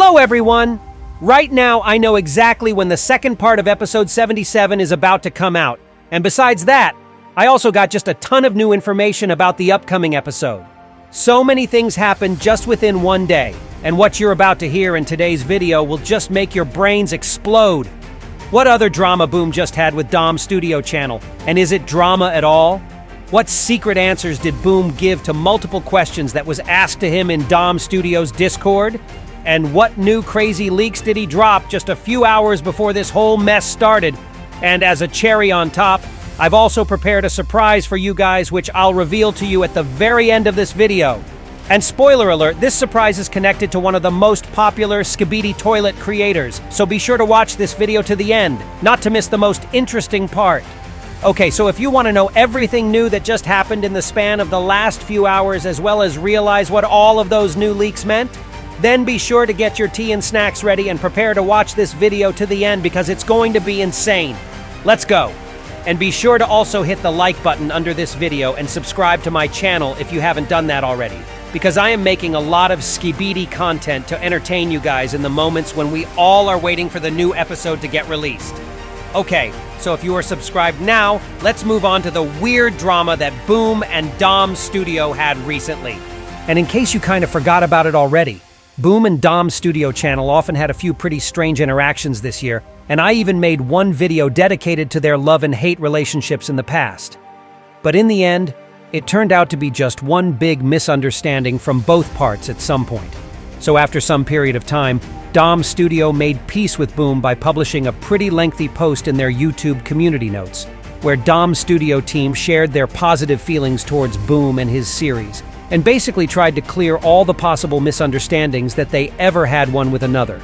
Hello, everyone! Right now, I know exactly when the second part of episode 77 is about to come out. And besides that, I also got just a ton of new information about the upcoming episode. So many things happened just within one day, and what you're about to hear in today's video will just make your brains explode. What other drama Boom just had with Dom's studio channel? And is it drama at all? What secret answers did Boom give to multiple questions that was asked to him in Dom Studio's Discord? And what new crazy leaks did he drop just a few hours before this whole mess started? And as a cherry on top, I've also prepared a surprise for you guys which I'll reveal to you at the very end of this video. And spoiler alert, this surprise is connected to one of the most popular Skibidi toilet creators, so be sure to watch this video to the end, not to miss the most interesting part. Okay, so if you want to know everything new that just happened in the span of the last few hours as well as realize what all of those new leaks meant, then be sure to get your tea and snacks ready and prepare to watch this video to the end because it's going to be insane. Let's go. And be sure to also hit the like button under this video and subscribe to my channel if you haven't done that already, because I am making a lot of Skibidi content to entertain you guys in the moments when we all are waiting for the new episode to get released. Okay, so if you are subscribed now, let's move on to the weird drama that Boom and Dom Studio had recently. And in case you kind of forgot about it already, Boom and Dom Studio channel often had a few pretty strange interactions this year, and I even made one video dedicated to their love and hate relationships in the past. But in the end, it turned out to be just one big misunderstanding from both parts at some point. So after some period of time, Dom Studio made peace with Boom by publishing a pretty lengthy post in their YouTube community notes, where Dom Studio team shared their positive feelings towards Boom and his series, and basically tried to clear all the possible misunderstandings that they ever had one with another.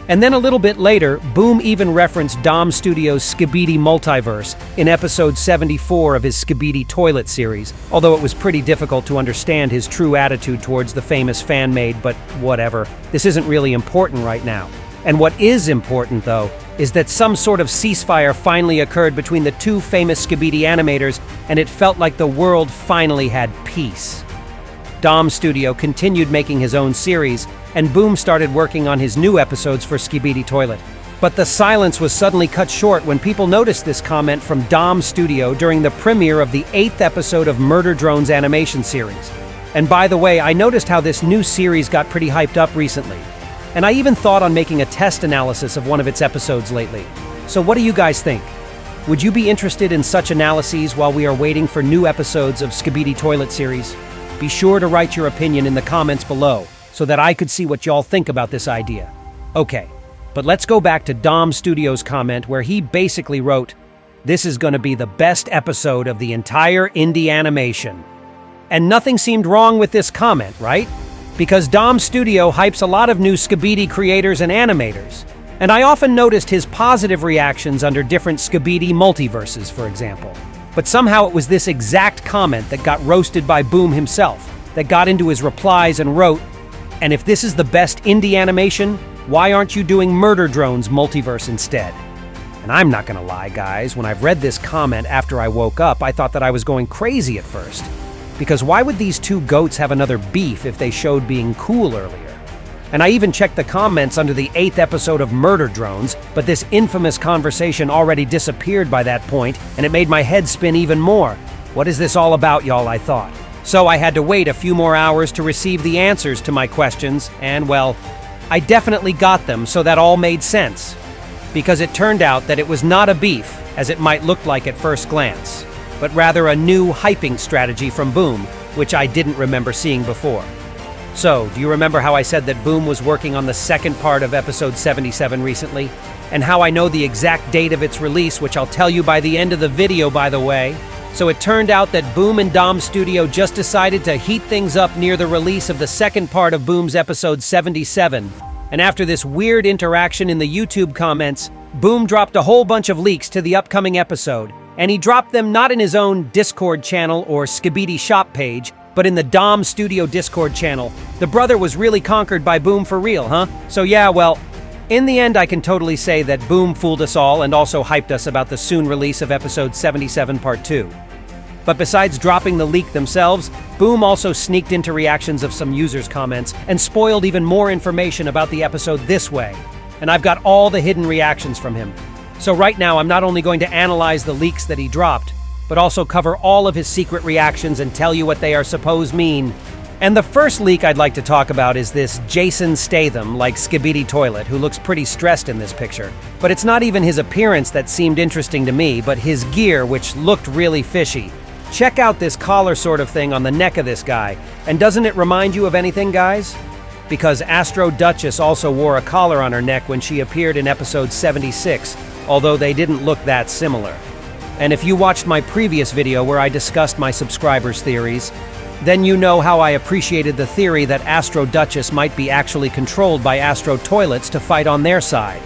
And then a little bit later, Boom even referenced Dom Studio's Skibidi multiverse in episode 74 of his Skibidi toilet series, although it was pretty difficult to understand his true attitude towards the famous fan-made, but whatever. This isn't really important right now. And what is important, though, is that some sort of ceasefire finally occurred between the two famous Skibidi animators, and it felt like the world finally had peace. Dom Studio continued making his own series, and Boom started working on his new episodes for Skibidi Toilet. But the silence was suddenly cut short when people noticed this comment from Dom Studio during the premiere of the 8th episode of Murder Drone's animation series. And by the way, I noticed how this new series got pretty hyped up recently. And I even thought on making a test analysis of one of its episodes lately. So what do you guys think? Would you be interested in such analyses while we are waiting for new episodes of Skibidi Toilet series? Be sure to write your opinion in the comments below, so that I could see what y'all think about this idea. Okay, but let's go back to Dom Studio's comment where he basically wrote, "This is gonna be the best episode of the entire indie animation." And nothing seemed wrong with this comment, right? Because Dom Studio hypes a lot of new Skibidi creators and animators. And I often noticed his positive reactions under different Skibidi multiverses, for example. But somehow it was this exact comment that got roasted by Boom himself, that got into his replies and wrote, "And if this is the best indie animation, why aren't you doing Murder Drone's multiverse instead?" And I'm not gonna lie, guys, when I've read this comment after I woke up, I thought that I was going crazy at first. Because why would these two goats have another beef if they showed being cool earlier? And I even checked the comments under the 8th episode of Murder Drones, but this infamous conversation already disappeared by that point, and it made my head spin even more. What is this all about, y'all, I thought. So I had to wait a few more hours to receive the answers to my questions, and well, I definitely got them, so that all made sense. Because it turned out that it was not a beef, as it might look like at first glance, but rather a new hyping strategy from Boom, which I didn't remember seeing before. So, do you remember how I said that Boom was working on the second part of episode 77 recently? And how I know the exact date of its release, which I'll tell you by the end of the video, by the way? So it turned out that Boom and Dom Studio just decided to heat things up near the release of the second part of Boom's episode 77. And after this weird interaction in the YouTube comments, Boom dropped a whole bunch of leaks to the upcoming episode, and he dropped them not in his own Discord channel or Skibidi shop page, but in the Dom Studio Discord channel. The brother was really conquered by Boom for real, huh? So yeah, well, in the end I can totally say that Boom fooled us all and also hyped us about the soon release of episode 77 part 2. But besides dropping the leak themselves, Boom also sneaked into reactions of some users' comments and spoiled even more information about the episode this way. And I've got all the hidden reactions from him. So right now, I'm not only going to analyze the leaks that he dropped, but also cover all of his secret reactions and tell you what they are supposed mean. And the first leak I'd like to talk about is this Jason Statham, like Skibidi Toilet, who looks pretty stressed in this picture. But it's not even his appearance that seemed interesting to me, but his gear, which looked really fishy. Check out this collar sort of thing on the neck of this guy. And doesn't it remind you of anything, guys? Because Astro Duchess also wore a collar on her neck when she appeared in episode 76, although they didn't look that similar. And if you watched my previous video where I discussed my subscribers' theories, then you know how I appreciated the theory that Astro Duchess might be actually controlled by Astro Toilets to fight on their side.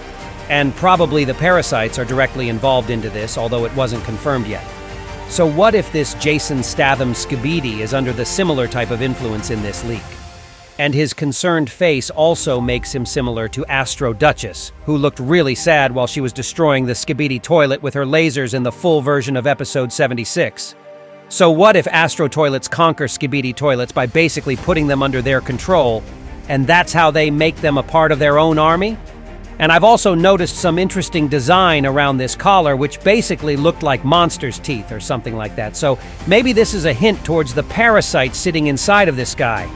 And probably the parasites are directly involved into this, although it wasn't confirmed yet. So what if this Jason Statham Skibidi is under the similar type of influence in this leak? And his concerned face also makes him similar to Astro Duchess, who looked really sad while she was destroying the Skibidi Toilet with her lasers in the full version of episode 76. So what if Astro Toilets conquer Skibidi Toilets by basically putting them under their control, and that's how they make them a part of their own army? And I've also noticed some interesting design around this collar, which basically looked like monster's teeth or something like that. So maybe this is a hint towards the parasite sitting inside of this guy.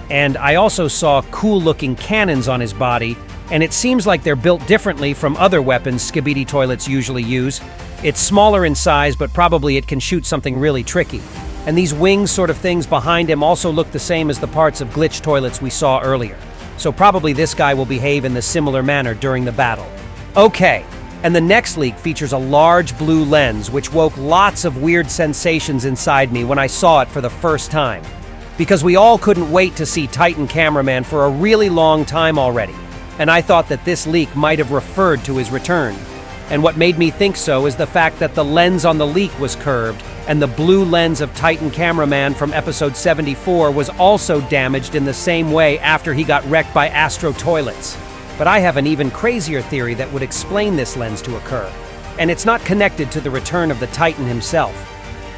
And I also saw cool-looking cannons on his body, and it seems like they're built differently from other weapons Skibidi Toilets usually use. It's smaller in size, but probably it can shoot something really tricky. And these wings sort of things behind him also look the same as the parts of glitch toilets we saw earlier. So probably this guy will behave in the similar manner during the battle. Okay, and the next leak features a large blue lens, which woke lots of weird sensations inside me when I saw it for the first time. Because we all couldn't wait to see Titan Cameraman for a really long time already, and I thought that this leak might have referred to his return. And what made me think so is the fact that the lens on the leak was curved, and the blue lens of Titan Cameraman from episode 74 was also damaged in the same way after he got wrecked by Astro Toilets. But I have an even crazier theory that would explain this lens to occur, and it's not connected to the return of the Titan himself.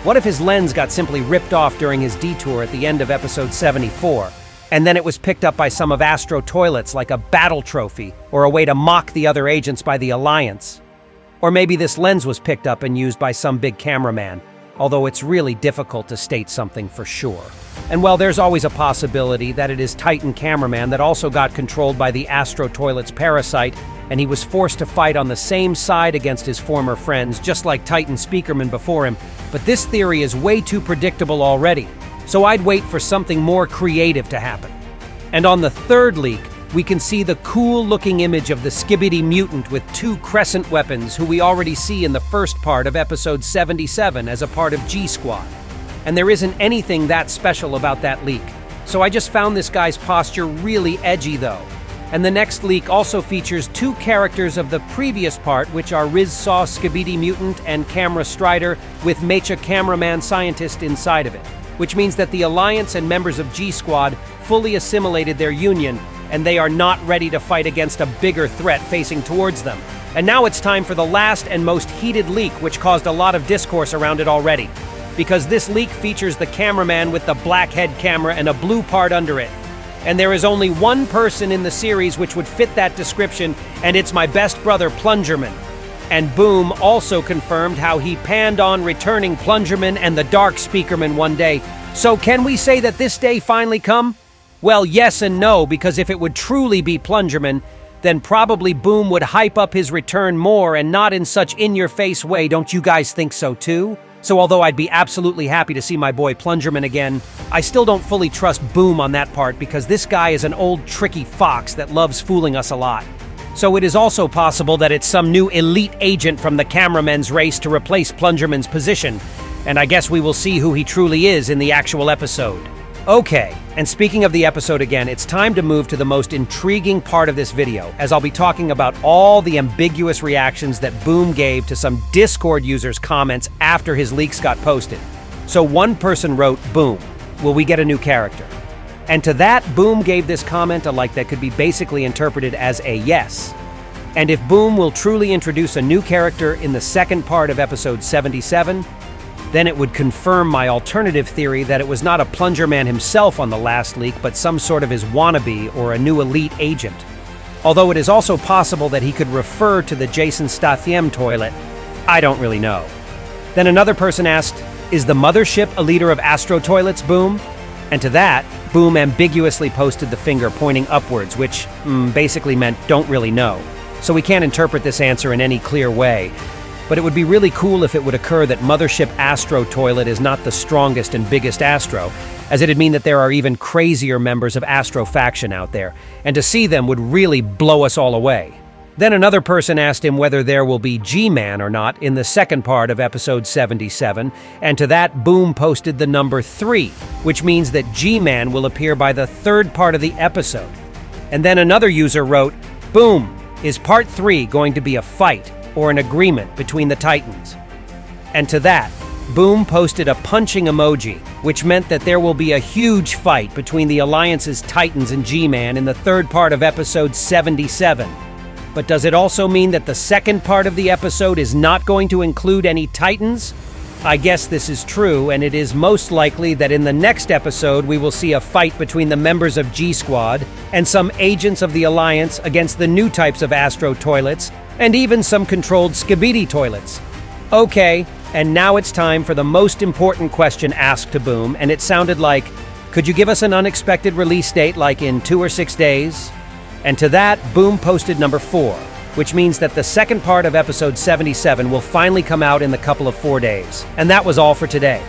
What if his lens got simply ripped off during his detour at the end of episode 74, and then it was picked up by some of Astro Toilets like a battle trophy or a way to mock the other agents by the Alliance? Or maybe this lens was picked up and used by some big cameraman, although it's really difficult to state something for sure. And while there's always a possibility that it is Titan Cameraman that also got controlled by the Astro Toilet's parasite, and he was forced to fight on the same side against his former friends, just like Titan Speakerman before him, but this theory is way too predictable already, so I'd wait for something more creative to happen. And on the third leak, we can see the cool-looking image of the Skibidi mutant with two crescent weapons who we already see in the first part of episode 77 as a part of G-Squad. And there isn't anything that special about that leak, so I just found this guy's posture really edgy though. And the next leak also features two characters of the previous part, which are Riz Saw Skibidi Mutant and Camera Strider with Mecha Cameraman Scientist inside of it, which means that the Alliance and members of G-Squad fully assimilated their union, and they are not ready to fight against a bigger threat facing towards them. And now it's time for the last and most heated leak, which caused a lot of discourse around it already. Because this leak features the cameraman with the black head camera and a blue part under it. And there is only one person in the series which would fit that description, and it's my best brother, Plungerman. And Boom also confirmed how he planned on returning Plungerman and the Dark Speakerman one day. So can we say that this day finally come? Well, yes and no, because if it would truly be Plungerman, then probably Boom would hype up his return more and not in such in-your-face way. Don't you guys think so too? So although I'd be absolutely happy to see my boy Plungerman again, I still don't fully trust Boom on that part because this guy is an old tricky fox that loves fooling us a lot. So it is also possible that it's some new elite agent from the Cameramen's race to replace Plungerman's position, and I guess we will see who he truly is in the actual episode. Okay, and speaking of the episode again, it's time to move to the most intriguing part of this video, as I'll be talking about all the ambiguous reactions that Boom gave to some Discord users' comments after his leaks got posted. So one person wrote, "Boom, will we get a new character?" And to that, Boom gave this comment a like that could be basically interpreted as a yes. And if Boom will truly introduce a new character in the second part of episode 77, Then it would confirm my alternative theory that it was not a PLUNGERMAN himself on the last leak, but some sort of his wannabe or a new elite agent. Although it is also possible that he could refer to the Jason Statham toilet. I don't really know. Then another person asked, is the mothership a leader of Astro Toilets, Boom? And to that, Boom ambiguously posted the finger pointing upwards, which basically meant don't really know. So we can't interpret this answer in any clear way. But it would be really cool if it would occur that Mothership Astro Toilet is not the strongest and biggest Astro, as it'd mean that there are even crazier members of Astro faction out there, and to see them would really blow us all away. Then another person asked him whether there will be G-Man or not in the second part of episode 77, and to that, Boom posted the number 3, which means that G-Man will appear by the third part of the episode. And then another user wrote, Boom, is part 3 going to be a fight or an agreement between the Titans? And to that, Boom posted a punching emoji, which meant that there will be a huge fight between the Alliance's Titans and G-Man in the third part of episode 77. But does it also mean that the second part of the episode is not going to include any Titans? I guess this is true, and it is most likely that in the next episode we will see a fight between the members of G-Squad and some agents of the Alliance against the new types of Astro Toilets, and even some controlled Skibidi toilets. Okay, and now it's time for the most important question asked to Boom, and it sounded like, could you give us an unexpected release date like in 2 or 6 days? And to that, Boom posted number 4, which means that the second part of episode 77 will finally come out in the couple of 4 days. And that was all for today.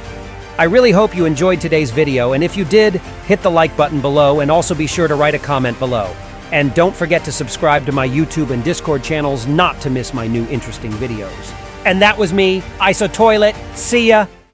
I really hope you enjoyed today's video, and if you did, hit the like button below and also be sure to write a comment below. And don't forget to subscribe to my YouTube and Discord channels not to miss my new interesting videos. And that was me, ISOTOILET. See ya!